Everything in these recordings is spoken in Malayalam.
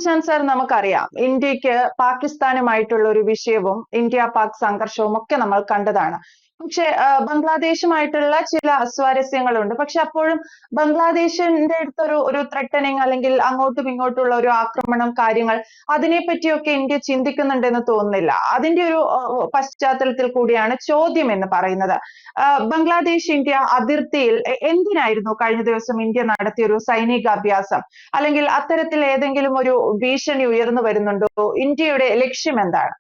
ഷാൻ സാർ, നമുക്കറിയാം ഇന്ത്യക്ക് പാകിസ്ഥാനുമായിട്ടുള്ള ഒരു വിഷയവും ഇന്ത്യ പാക് സംഘർഷവും ഒക്കെ നമ്മൾ കണ്ടതാണ്. പക്ഷെ ബംഗ്ലാദേശുമായിട്ടുള്ള ചില അസ്വാരസ്യങ്ങളുണ്ട്. പക്ഷെ അപ്പോഴും ബംഗ്ലാദേശിന്റെ അടുത്തൊരു ഒരു ത്രട്ടനിങ് അല്ലെങ്കിൽ അങ്ങോട്ടും ഇങ്ങോട്ടുള്ള ഒരു ആക്രമണം കാര്യങ്ങൾ അതിനെ പറ്റിയൊക്കെ ഇന്ത്യ ചിന്തിക്കുന്നുണ്ടെന്ന് തോന്നുന്നില്ല. അതിന്റെ ഒരു പശ്ചാത്തലത്തിൽ കൂടിയാണ് ചോദ്യം എന്ന് പറയുന്നത്. ബംഗ്ലാദേശ് ഇന്ത്യ അതിർത്തിയിൽ എന്തിനായിരുന്നു കഴിഞ്ഞ ദിവസം ഇന്ത്യ നടത്തിയ ഒരു സൈനിക അഭ്യാസം? അല്ലെങ്കിൽ അത്തരത്തിൽ ഏതെങ്കിലും ഒരു ഭീഷണി ഉയർന്നു വരുന്നുണ്ടോ? ഇന്ത്യയുടെ ലക്ഷ്യം എന്താണ്?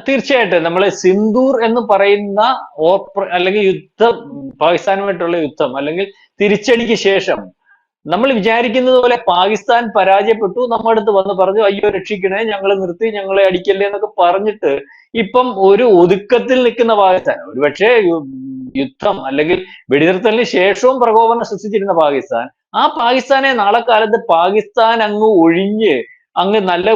തീർച്ചയായിട്ടും നമ്മൾ സിന്ദൂർ എന്ന് പറയുന്ന അല്ലെങ്കിൽ യുദ്ധം, പാകിസ്ഥാനുമായിട്ടുള്ള യുദ്ധം അല്ലെങ്കിൽ തിരിച്ചടിക്ക് ശേഷം നമ്മൾ വിചാരിക്കുന്നത് പോലെ പാകിസ്ഥാൻ പരാജയപ്പെട്ടു, നമ്മുടെ അടുത്ത് വന്ന് പറഞ്ഞു അയ്യോ രക്ഷിക്കണേ, ഞങ്ങളെ നിർത്തി, ഞങ്ങളെ അടിക്കല്ലേ എന്നൊക്കെ പറഞ്ഞിട്ട് ഇപ്പം ഒരു ഒതുക്കത്തിൽ നിൽക്കുന്ന പാകിസ്ഥാൻ. ഒരുപക്ഷെ യുദ്ധം അല്ലെങ്കിൽ വെടിനിർത്തലിന് ശേഷവും പ്രകോപനം സൃഷ്ടിച്ചിരുന്ന പാകിസ്ഥാൻ, ആ പാകിസ്ഥാനെ നാളെ കാലത്ത് പാകിസ്ഥാൻ അങ്ങ് ഒഴിഞ്ഞ് അങ്ങ് നല്ല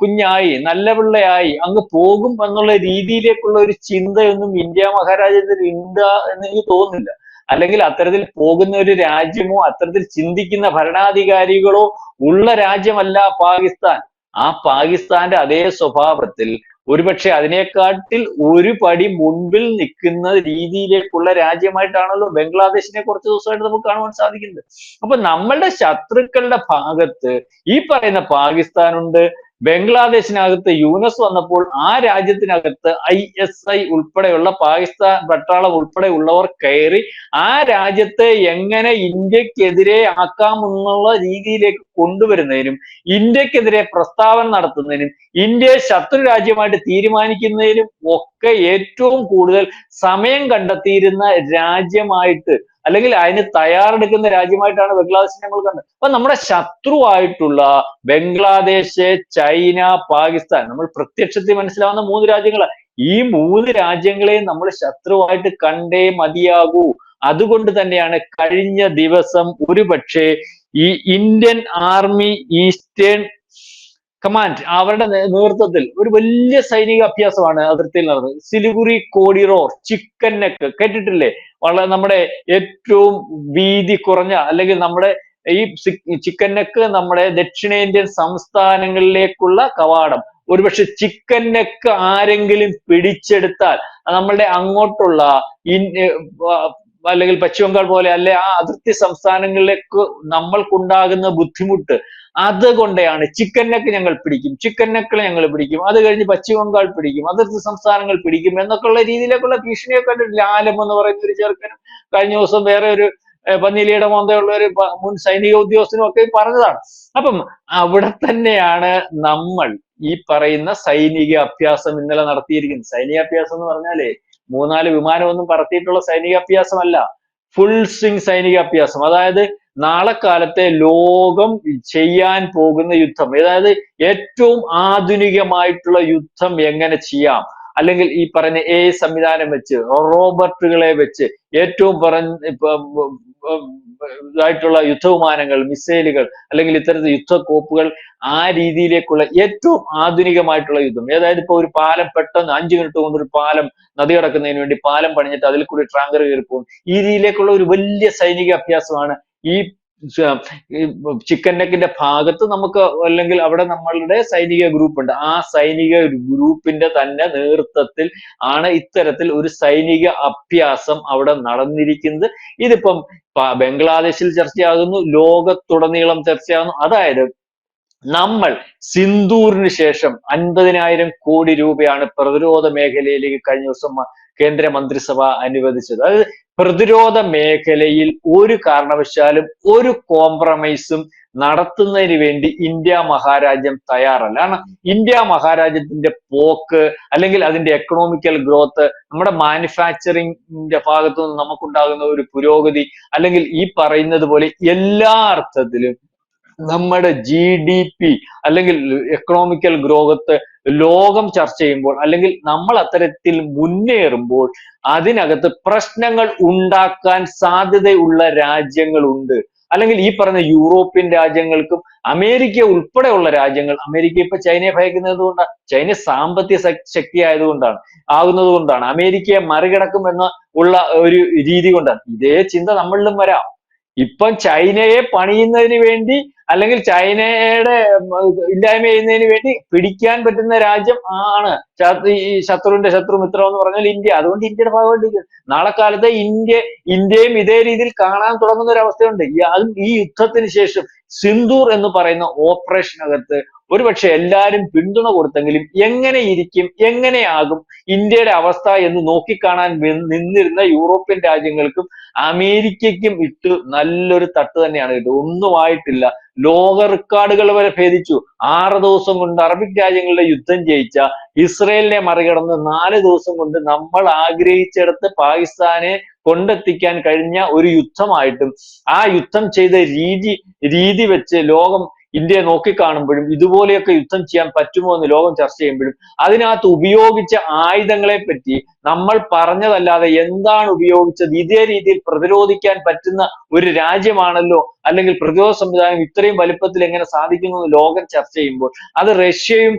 കുഞ്ഞായി നല്ല പിള്ളയായി അങ്ങ് പോകും എന്നുള്ള രീതിയിലേക്കുള്ള ഒരു ചിന്തയൊന്നും ഇന്ത്യ മഹാരാജ്യത്തിൽ ഉണ്ട് എന്ന് എനിക്ക് തോന്നുന്നില്ല. അല്ലെങ്കിൽ അത്തരത്തിൽ പോകുന്ന ഒരു രാജ്യമോ അത്തരത്തിൽ ചിന്തിക്കുന്ന ഭരണാധികാരികളോ ഉള്ള രാജ്യമല്ല പാകിസ്ഥാൻ. ആ പാകിസ്ഥാന്റെ അതേ സ്വഭാവത്തിൽ ഒരുപക്ഷെ അതിനെക്കാട്ടിൽ ഒരു പടി മുൻപിൽ നിൽക്കുന്ന രീതിയിലേക്കുള്ള രാജ്യമായിട്ടാണല്ലോ ബംഗ്ലാദേശിനെ കുറച്ച് ദിവസമായിട്ട് നമുക്ക് കാണുവാൻ സാധിക്കുന്നത്. അപ്പൊ നമ്മളുടെ ശത്രുക്കളുടെ ഭാഗത്ത് ഈ പറയുന്ന പാകിസ്ഥാനുണ്ട്. ബംഗ്ലാദേശിനകത്ത് യൂനസ് വന്നപ്പോൾ ആ രാജ്യത്തിനകത്ത് ISI ഉൾപ്പെടെയുള്ള പാകിസ്ഥാൻ പട്ടാളം ഉൾപ്പെടെ ഉള്ളവർ കയറി ആ രാജ്യത്തെ എങ്ങനെ ഇന്ത്യക്കെതിരെ ആക്കാമെന്നുള്ള രീതിയിലേക്ക് കൊണ്ടുവരുന്നതിനും ഇന്ത്യക്കെതിരെ പ്രസ്താവന നടത്തുന്നതിനും ഇന്ത്യയെ ശത്രു രാജ്യമായിട്ട് തീരുമാനിക്കുന്നതിനും ഒക്കെ ഏറ്റവും കൂടുതൽ സമയം കണ്ടെത്തിയിരുന്ന രാജ്യമായിട്ട് അല്ലെങ്കിൽ അതിന് തയ്യാറെടുക്കുന്ന രാജ്യമായിട്ടാണ് ബംഗ്ലാദേശിനെ നമ്മൾ കണ്ടത്. അപ്പൊ നമ്മുടെ ശത്രുവായിട്ടുള്ള ബംഗ്ലാദേശ്, ചൈന, പാകിസ്ഥാൻ, നമ്മൾ പ്രത്യക്ഷത്തിൽ മനസ്സിലാവുന്ന 3 രാജ്യങ്ങളാണ്. ഈ 3 രാജ്യങ്ങളെയും നമ്മൾ ശത്രുവായിട്ട് കണ്ടേ മതിയാകൂ. അതുകൊണ്ട് തന്നെയാണ് കഴിഞ്ഞ ദിവസം ഒരുപക്ഷെ ഈ ഇന്ത്യൻ ആർമി ഈസ്റ്റേൺ കമാൻഡ് അവരുടെ നേതൃത്വത്തിൽ ഒരു വലിയ സൈനിക അഭ്യാസമാണ് അതിർത്തിയിൽ നടന്നത്. സിലിഗുറി കോഡിറോർ, ചിക്കൻ നെക്ക് കേട്ടിട്ടില്ലേ? വളരെ നമ്മുടെ ഏറ്റവും വീതി കുറഞ്ഞ അല്ലെങ്കിൽ നമ്മുടെ ഈ ചിക്കൻ നെക്ക് നമ്മുടെ ദക്ഷിണേന്ത്യൻ സംസ്ഥാനങ്ങളിലേക്കുള്ള കവാടം. ഒരുപക്ഷെ ചിക്കൻ നെക്ക് ആരെങ്കിലും പിടിച്ചെടുത്താൽ നമ്മളുടെ അങ്ങോട്ടുള്ള അല്ലെങ്കിൽ പശ്ചിമ ബംഗാൾ പോലെ അല്ലെ ആ അതിർത്തി സംസ്ഥാനങ്ങളിലേക്ക് നമ്മൾക്കുണ്ടാകുന്ന ബുദ്ധിമുട്ട് അതുകൊണ്ടാണ്. ചിക്കൻ നെക്ക് ഞങ്ങൾ പിടിക്കും, ചിക്കൻ നെക്കിൽ ഞങ്ങൾ പിടിക്കും, അത് കഴിഞ്ഞ് പശ്ചിമ ബംഗാൾ പിടിക്കും, അതിർത്തി സംസ്ഥാനങ്ങൾ പിടിക്കും എന്നൊക്കെയുള്ള രീതിയിലേക്കുള്ള ഭീഷണിയൊക്കെ കണ്ടിട്ടില്ല. ആലം എന്ന് പറയുന്ന ഒരു ചെറുക്കനും കഴിഞ്ഞ ദിവസം വേറെ ഒരു പന്നിലിയുടെ മോന്തയുള്ള ഒരു മുൻ സൈനിക ഉദ്യോഗസ്ഥനും ഒക്കെ പറഞ്ഞതാണ്. അപ്പം അവിടെ തന്നെയാണ് നമ്മൾ ഈ പറയുന്ന സൈനിക അഭ്യാസം ഇന്നലെ നടത്തിയിരിക്കുന്നത്. സൈനിക അഭ്യാസം എന്ന് പറഞ്ഞാലേ 3-4 വിമാനമൊന്നും പറത്തിയിട്ടുള്ള സൈനിക അഭ്യാസമല്ല, ഫുൾ സ്വിംഗ് സൈനിക അഭ്യാസം. അതായത് നാളെ കാലത്തെ ലോകം ചെയ്യാൻ പോകുന്ന യുദ്ധം, അതായത് ഏറ്റവും ആധുനികമായിട്ടുള്ള യുദ്ധം എങ്ങനെ ചെയ്യാം, അല്ലെങ്കിൽ ഈ പറഞ്ഞ AI സംവിധാനം വെച്ച് റോബോട്ടുകളെ വെച്ച് ഏറ്റവും ഇതായിട്ടുള്ള യുദ്ധവിമാനങ്ങൾ, മിസൈലുകൾ അല്ലെങ്കിൽ ഇത്തരത്തിൽ യുദ്ധക്കോപ്പുകൾ ആ രീതിയിലേക്കുള്ള ഏറ്റവും ആധുനികമായിട്ടുള്ള യുദ്ധം. അതായത് ഇപ്പൊ ഒരു പാലം പെട്ടെന്ന് 5 മിനിറ്റ് കൊണ്ട് ഒരു പാലം നദി കടക്കുന്നതിന് വേണ്ടി പാലം പണിഞ്ഞിട്ട് അതിൽ കൂടി ടാങ്കർ കയറി പോകും. ഈ രീതിയിലേക്കുള്ള ഒരു വലിയ സൈനിക അഭ്യാസമാണ് ഈ ചിക്കൻ നെക്കിന്റെ ഭാഗത്ത് നമുക്ക്, അല്ലെങ്കിൽ അവിടെ നമ്മളുടെ സൈനിക ഗ്രൂപ്പ് ഉണ്ട്. ആ സൈനിക ഗ്രൂപ്പിന്റെ തന്നെ നേതൃത്വത്തിൽ ആണ് ഇത്തരത്തിൽ ഒരു സൈനിക അഭ്യാസം അവിടെ നടന്നിരിക്കുന്നത്. ഇതിപ്പം ബംഗ്ലാദേശിൽ ചർച്ചയാകുന്നു, ലോകത്തുടനീളം ചർച്ചയാകുന്നു. അതായത് നമ്മൾ സിന്ദൂറിന് ശേഷം 50,000 കോടി രൂപയാണ് പ്രതിരോധ മേഖലയിലേക്ക് കഴിഞ്ഞ ദിവസം കേന്ദ്ര മന്ത്രിസഭ അനുവദിച്ചത്. അതായത് പ്രതിരോധ മേഖലയിൽ ഒരു കാരണവശാലും ഒരു കോംപ്രമൈസും നടത്തുന്നതിന് വേണ്ടി ഇന്ത്യ മഹാരാജ്യം തയ്യാറല്ല. കാരണം ഇന്ത്യ മഹാരാജ്യത്തിന്റെ പോക്ക് അല്ലെങ്കിൽ അതിന്റെ എക്കണോമിക്കൽ ഗ്രോത്ത്, നമ്മുടെ മാനുഫാക്ചറിങ്ങിന്റെ ഭാഗത്തു നിന്ന് നമുക്കുണ്ടാകുന്ന ഒരു പുരോഗതി, അല്ലെങ്കിൽ ഈ പറയുന്നത് പോലെ എല്ലാ അർത്ഥത്തിലും നമ്മുടെ GDP അല്ലെങ്കിൽ എക്കണോമിക്കൽ ഗ്രോത്ത് ലോകം ചർച്ച ചെയ്യുമ്പോൾ അല്ലെങ്കിൽ നമ്മൾ അത്തരത്തിൽ മുന്നേറുമ്പോൾ അതിനകത്ത് പ്രശ്നങ്ങൾ ഉണ്ടാക്കാൻ സാധ്യതയുള്ള രാജ്യങ്ങളുണ്ട്. അല്ലെങ്കിൽ ഈ പറഞ്ഞ യൂറോപ്യൻ രാജ്യങ്ങൾക്കും അമേരിക്ക ഉൾപ്പെടെയുള്ള രാജ്യങ്ങൾ, അമേരിക്ക ഇപ്പൊ ചൈനയെ ഭയക്കുന്നത് കൊണ്ടാണ്, ചൈന സാമ്പത്തിക ശക്തി ആകുന്നത് കൊണ്ടാണ്, അമേരിക്കയെ മറികടക്കും എന്ന ഉള്ള ഒരു രീതി കൊണ്ടാണ്. ഇതേ ചിന്ത നമ്മളിലും വരാം. ഇപ്പം ചൈനയെ പണിയുന്നതിന് വേണ്ടി അല്ലെങ്കിൽ ചൈനയുടെ ഇല്ലായ്മ ചെയ്യുന്നതിന് വേണ്ടി പിടിക്കാൻ പറ്റുന്ന രാജ്യം ആണ് ഈ ശത്രുവിന്റെ ശത്രു മിത്രം എന്ന് പറഞ്ഞാൽ ഇന്ത്യ. അതുകൊണ്ട് ഇന്ത്യയുടെ ഭാഗമായിട്ട് നാളെ കാലത്ത് ഇന്ത്യയും ഇതേ രീതിയിൽ കാണാൻ തുടങ്ങുന്ന ഒരു അവസ്ഥയുണ്ട്. അതും ഈ യുദ്ധത്തിന് ശേഷം സിന്ദൂർ എന്ന് പറയുന്ന ഓപ്പറേഷനകത്ത് ഒരുപക്ഷെ എല്ലാരും പിന്തുണ കൊടുത്തെങ്കിലും എങ്ങനെ ഇരിക്കും, എങ്ങനെയാകും ഇന്ത്യയുടെ അവസ്ഥ എന്ന് നോക്കിക്കാണാൻ നിന്നിരുന്ന യൂറോപ്യൻ രാജ്യങ്ങൾക്കും അമേരിക്കയ്ക്കും ഇട്ട് നല്ലൊരു തട്ട് തന്നെയാണ് ഇത്. ഒന്നും ആയിട്ടില്ല. ലോക റെക്കോർഡുകൾ വരെ ഭേദിച്ചു. 6 ദിവസം കൊണ്ട് അറബിക് രാജ്യങ്ങളുടെ യുദ്ധം ജയിച്ച ഇസ്രയേലിനെ മറികടന്ന് 4 ദിവസം കൊണ്ട് നമ്മൾ ആഗ്രഹിച്ചിടത്ത് പാകിസ്ഥാനെ കൊണ്ടെത്തിക്കാൻ കഴിഞ്ഞ ഒരു യുദ്ധമായിട്ടും ആ യുദ്ധം ചെയ്ത രീതി വെച്ച് ലോകം ഇന്ത്യയെ നോക്കിക്കാണുമ്പോഴും ഇതുപോലെയൊക്കെ യുദ്ധം ചെയ്യാൻ പറ്റുമോ എന്ന് ലോകം ചർച്ച ചെയ്യുമ്പോഴും അതിനകത്ത് ഉപയോഗിച്ച ആയുധങ്ങളെ പറ്റി നമ്മൾ പറഞ്ഞതല്ലാതെ എന്താണ് ഉപയോഗിച്ചത്, ഇതേ രീതിയിൽ പ്രതിരോധിക്കാൻ പറ്റുന്ന ഒരു രാജ്യമാണല്ലോ, അല്ലെങ്കിൽ പ്രതിരോധ സംവിധാനം ഇത്രയും വലുപ്പത്തിൽ എങ്ങനെ സാധിക്കുന്നു എന്ന് ലോകം ചർച്ച ചെയ്യുമ്പോൾ അത് റഷ്യയും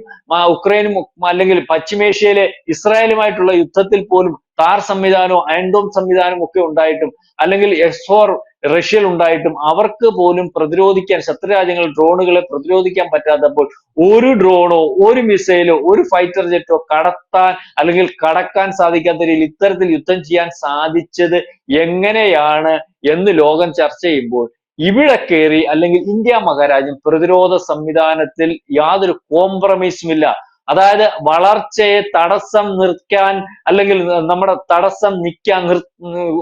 ഉക്രൈനും അല്ലെങ്കിൽ പശ്ചിമേഷ്യയിലെ ഇസ്രായേലുമായിട്ടുള്ള യുദ്ധത്തിൽ പോലും താർ സംവിധാനവും അയൺഡോം സംവിധാനവും ഒക്കെ ഉണ്ടായിട്ടും അല്ലെങ്കിൽ S-4 റഷ്യയിൽ ഉണ്ടായിട്ടും അവർക്ക് പോലും പ്രതിരോധിക്കാൻ, ശത്രുരാജ്യങ്ങൾ ഡ്രോണുകളെ പ്രതിരോധിക്കാൻ പറ്റാത്തപ്പോൾ ഒരു ഡ്രോണോ ഒരു മിസൈലോ ഒരു ഫൈറ്റർ ജെറ്റോ കടത്താൻ അല്ലെങ്കിൽ കടക്കാൻ സാധിക്കാത്ത രീതിയിൽ ഇത്തരത്തിൽ യുദ്ധം ചെയ്യാൻ സാധിച്ചത് എങ്ങനെയാണ് എന്ന് ലോകം ചർച്ച ചെയ്യുമ്പോൾ ഇവിടെ കയറി അല്ലെങ്കിൽ ഇന്ത്യ മഹാരാജ്യം പ്രതിരോധ സംവിധാനത്തിൽ യാതൊരു കോംപ്രമൈസും ഇല്ല. അതായത് വളർച്ചയെ തടസ്സം നിർത്താൻ അല്ലെങ്കിൽ നമ്മുടെ തടസ്സം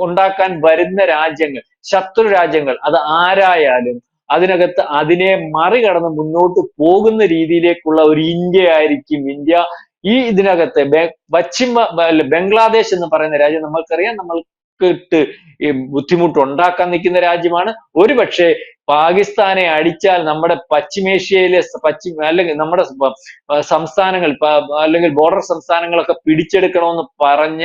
ഉണ്ടാക്കാൻ വരുന്ന രാജ്യങ്ങൾ, ശത്രു രാജ്യങ്ങൾ, അത് ആരായാലും അതിനകത്ത് അതിനെ മറികടന്ന് മുന്നോട്ട് പോകുന്ന രീതിയിലേക്കുള്ള ഒരു ഇന്ത്യ ആയിരിക്കും ഇന്ത്യ. ഇതിനകത്ത് ബംഗ്ലാദേശ് എന്ന് പറയുന്ന രാജ്യം നമ്മൾക്കറിയാം, നമ്മൾക്ക് ബുദ്ധിമുട്ട് ഉണ്ടാക്കാൻ നിൽക്കുന്ന രാജ്യമാണ്. ഒരുപക്ഷെ പാകിസ്ഥാനെ അടിച്ചാൽ നമ്മുടെ പശ്ചിമേഷ്യയിലെ അല്ലെങ്കിൽ നമ്മുടെ സംസ്ഥാനങ്ങൾ അല്ലെങ്കിൽ ബോർഡർ സംസ്ഥാനങ്ങളൊക്കെ പിടിച്ചെടുക്കണമെന്ന് പറഞ്ഞ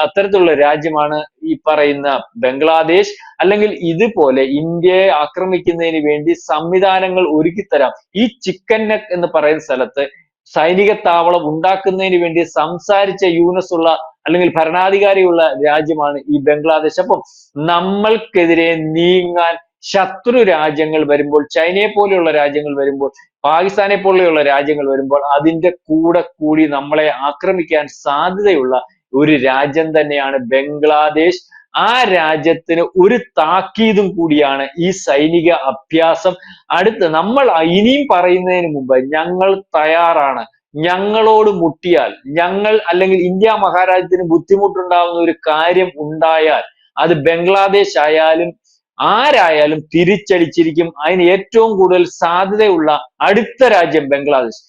അത്തരത്തിലുള്ള രാജ്യമാണ് ഈ പറയുന്ന ബംഗ്ലാദേശ്. അല്ലെങ്കിൽ ഇതുപോലെ ഇന്ത്യയെ ആക്രമിക്കുന്നതിന് വേണ്ടി സംവിധാനങ്ങൾ ഒരുക്കിത്തരാം. ഈ ചിക്കൻ നെക്ക് എന്ന് പറയുന്ന സ്ഥലത്ത് സൈനിക താവളം ഉണ്ടാക്കുന്നതിന് വേണ്ടി സംസാരിച്ച യൂനസുള്ള അല്ലെങ്കിൽ ഭരണാധികാരിയുള്ള രാജ്യമാണ് ഈ ബംഗ്ലാദേശ്. അപ്പം നമ്മൾക്കെതിരെ നീങ്ങാൻ ശത്രു രാജ്യങ്ങൾ വരുമ്പോൾ, ചൈനയെ പോലെയുള്ള രാജ്യങ്ങൾ വരുമ്പോൾ, പാകിസ്ഥാനെ പോലെയുള്ള രാജ്യങ്ങൾ വരുമ്പോൾ അതിന്റെ കൂടെ കൂടി നമ്മളെ ആക്രമിക്കാൻ സാധ്യതയുള്ള ഒരു രാജ്യം തന്നെയാണ് ബംഗ്ലാദേശ്. ആ രാജ്യത്തിന് ഒരു താക്കീതും കൂടിയാണ് ഈ സൈനിക അഭ്യാസം. നമ്മൾ ഇനിയും പറയുന്നതിന് മുമ്പ് ഞങ്ങൾ തയ്യാറാണ്, ഞങ്ങളോട് മുട്ടിയാൽ, അല്ലെങ്കിൽ ഇന്ത്യ മഹാരാജ്യത്തിന് ബുദ്ധിമുട്ടുണ്ടാവുന്ന ഒരു കാര്യം ഉണ്ടായാൽ അത് ബംഗ്ലാദേശ് ആയാലും ആരായാലും തിരിച്ചടിച്ചിരിക്കും. അതിന് ഏറ്റവും കൂടുതൽ സാധ്യതയുള്ള അടുത്ത രാജ്യം ബംഗ്ലാദേശ്.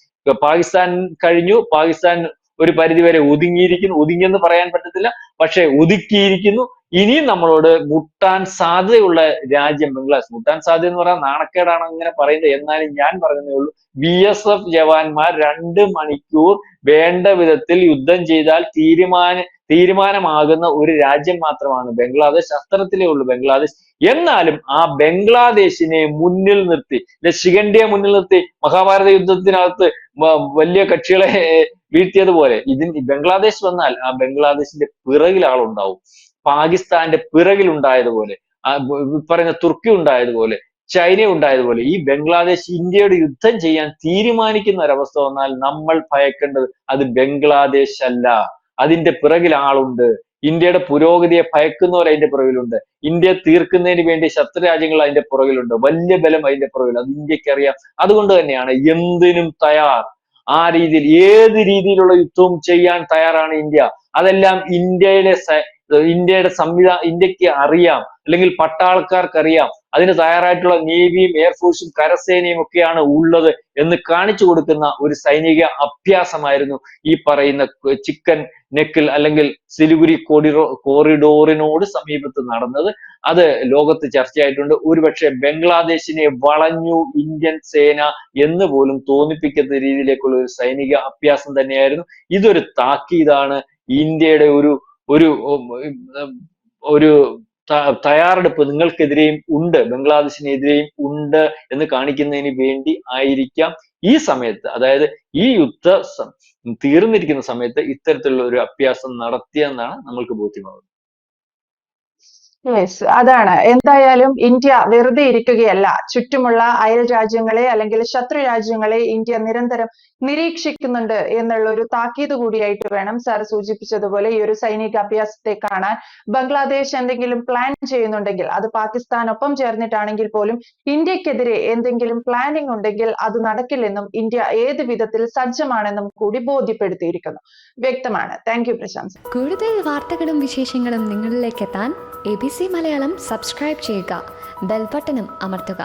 പാകിസ്ഥാൻ കഴിഞ്ഞു, പാകിസ്ഥാൻ ഒരു പരിധിവരെ ഒതുങ്ങിയെന്ന് പറയാൻ പറ്റത്തില്ല, പക്ഷെ ഒതുക്കിയിരിക്കുന്നു. ഇനിയും നമ്മളോട് മുട്ടാൻ സാധ്യതയുള്ള രാജ്യം ബംഗ്ലാദേശ്. മുട്ടാൻ സാധ്യത എന്ന് പറയാൻ നാണക്കേടാണ് അങ്ങനെ പറയുന്നത്, എന്നാലും ഞാൻ പറഞ്ഞതേ ഉള്ളൂ. BSF ജവാന്മാർ 2 മണിക്കൂർ വേണ്ട വിധത്തിൽ യുദ്ധം ചെയ്താൽ തീരുമാനമാകുന്ന ഒരു രാജ്യം മാത്രമാണ് ബംഗ്ലാദേശ്. അത്തരത്തിലേ ഉള്ളൂ ബംഗ്ലാദേശ്. എന്നാലും ആ ബംഗ്ലാദേശിനെ മുന്നിൽ നിർത്തി, ശിഖണ്ഡിയെ മുന്നിൽ നിർത്തി മഹാഭാരത യുദ്ധത്തിനകത്ത് വലിയ കക്ഷികളെ വീഴ്ത്തിയതുപോലെ ബംഗ്ലാദേശ് വന്നാൽ ആ ബംഗ്ലാദേശിന്റെ പിറകിൽ ആളുണ്ടാവും. പാകിസ്ഥാന്റെ പിറകിൽ ഉണ്ടായതുപോലെ, പറയുന്ന തുർക്കി ഉണ്ടായതുപോലെ, ചൈന ഉണ്ടായതുപോലെ ഈ ബംഗ്ലാദേശ് ഇന്ത്യയോട് യുദ്ധം ചെയ്യാൻ തീരുമാനിക്കുന്ന ഒരവസ്ഥ വന്നാൽ നമ്മൾ ഭയക്കേണ്ടത് അത് ബംഗ്ലാദേശ് അല്ല, അതിന്റെ പിറകിൽ ആളുണ്ട്. ഇന്ത്യയുടെ പുരോഗതിയെ ഭയക്കുന്നവർ അതിന്റെ പുറകിലുണ്ട്. ഇന്ത്യയെ തീർക്കുന്നതിന് വേണ്ടി ശത്രു രാജ്യങ്ങൾ അതിന്റെ പുറകിലുണ്ട്. വലിയ ബലം അതിന്റെ പുറകിൽ, അത് ഇന്ത്യക്കറിയാം. അതുകൊണ്ട് തന്നെയാണ് എന്തിനും തയ്യാർ. ആ രീതിയിൽ ഏത് രീതിയിലുള്ള യുദ്ധവും ചെയ്യാൻ തയ്യാറാണ് ഇന്ത്യ. അതെല്ലാം ഇന്ത്യയുടെ ഇന്ത്യക്ക് അറിയാം, അല്ലെങ്കിൽ പട്ടാളക്കാർക്ക് അറിയാം. അതിന് തയ്യാറായിട്ടുള്ള നേവിയും എയർഫോഴ്സും കരസേനയും ഒക്കെയാണ് ഉള്ളത് എന്ന് കാണിച്ചു കൊടുക്കുന്ന ഒരു സൈനിക അഭ്യാസമായിരുന്നു ഈ പറയുന്ന ചിക്കൻ നെക്കിൽ അല്ലെങ്കിൽ സിലിഗുരി കോറിഡോറിനോട് സമീപത്ത് നടന്നത്. അത് ലോകത്ത് ചർച്ചയായിട്ടുണ്ട്. ഒരുപക്ഷെ ബംഗ്ലാദേശിനെ വളഞ്ഞു ഇന്ത്യൻ സേന എന്ന് പോലും തോന്നിപ്പിക്കുന്ന രീതിയിലേക്കുള്ള ഒരു സൈനിക അഭ്യാസം തന്നെയായിരുന്നു. ഇതൊരു താക്കീതാണ്. ഇന്ത്യയുടെ ഒരു തയ്യാറെടുപ്പ് നിങ്ങൾക്കെതിരെയും ഉണ്ട്, ബംഗ്ലാദേശിനെതിരെയും ഉണ്ട് എന്ന് കാണിക്കുന്നതിന് വേണ്ടി ആയിരിക്കാം ഈ സമയത്ത്, അതായത് ഈ യുദ്ധം തീർന്നിരിക്കുന്ന സമയത്ത് ഇത്തരത്തിലുള്ള ഒരു അഭ്യാസം നടത്തിയെന്നാണ് നമ്മൾക്ക് ബോധ്യമാകുന്നത്. യെസ്, അതാണ്. എന്തായാലും ഇന്ത്യ വെറുതെ ഇരിക്കുകയല്ല. ചുറ്റുമുള്ള അയൽ രാജ്യങ്ങളെ അല്ലെങ്കിൽ ശത്രു രാജ്യങ്ങളെ ഇന്ത്യ നിരന്തരം നിരീക്ഷിക്കുന്നുണ്ട് എന്നുള്ള ഒരു താക്കീത് കൂടിയായിട്ട് വേണം സാർ സൂചിപ്പിച്ചതുപോലെ ഈ ഒരു സൈനിക അഭ്യാസത്തെ കാണാൻ. ബംഗ്ലാദേശ് എന്തെങ്കിലും പ്ലാൻ ചെയ്യുന്നുണ്ടെങ്കിൽ അത് പാകിസ്ഥാനൊപ്പം ചേർന്നിട്ടാണെങ്കിൽ പോലും ഇന്ത്യക്കെതിരെ എന്തെങ്കിലും പ്ലാനിംഗ് ഉണ്ടെങ്കിൽ അത് നടക്കില്ലെന്നും ഇന്ത്യ ഏത് വിധത്തിൽ സജ്ജമാണെന്നും കൂടി ബോധ്യപ്പെടുത്തിയിരിക്കുന്നു. വ്യക്തമാണ്. Thank you Prashant. കൂടുതൽ വാർത്തകളും വിശേഷങ്ങളും നിങ്ങളിലേക്ക് എത്താൻ ABC മലയാളം സബ്സ്ക്രൈബ് ചെയ്യുക, ബെൽ ബട്ടണും അമർത്തുക.